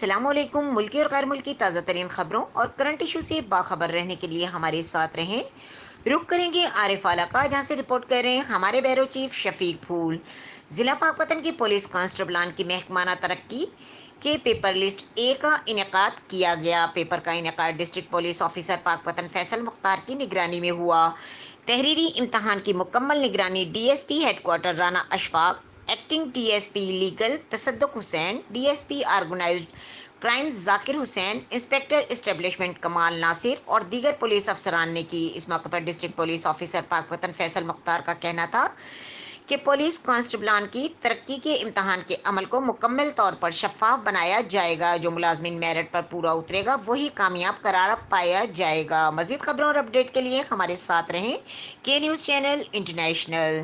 अस्सलाम वालेकुम। मुल्की और गैर मुल्की ताज़ा तरीन खबरों और करंट इशू से बाखबर रहने के लिए हमारे साथ रहें। रुक करेंगे आरिफ आला का, जहाँ से रिपोर्ट कर रहे हैं हमारे ब्यूरो चीफ शफीक फूल। जिला पाकपतन की पुलिस कांस्टेबलान की महकमाना तरक्की के पेपर लिस्ट ए का इनेकाद किया गया। पेपर का इनेकाद district police officer Pakpattan Faisal Mukhtar की निगरानी में हुआ। तहरीरी इम्तहान की मुकम्मल निगरानी DSP headquarter Rana Ashfaq, acting DSP legal Tasadduq Hussain, DSP organised crimes Zakir Hussain, inspector establishment Kamal Nasir और दीगर पुलिस अफसरान ने की। इस मौके पर district police officer Pakpattan Faisal Mukhtar का कहना था कि पुलिस कांस्टेबलान की तरक्की के इम्तहान के अमल को मुकम्मल तौर पर शफाफ बनाया जाएगा। जो मुलाजमीन मेरिट पर पूरा उतरेगा वही कामयाब करार पाया जाएगा। मजीद खबरों और अपडेट के लिए हमारे साथ रहें। के न्यूज़ चैनल इंटरनेशनल।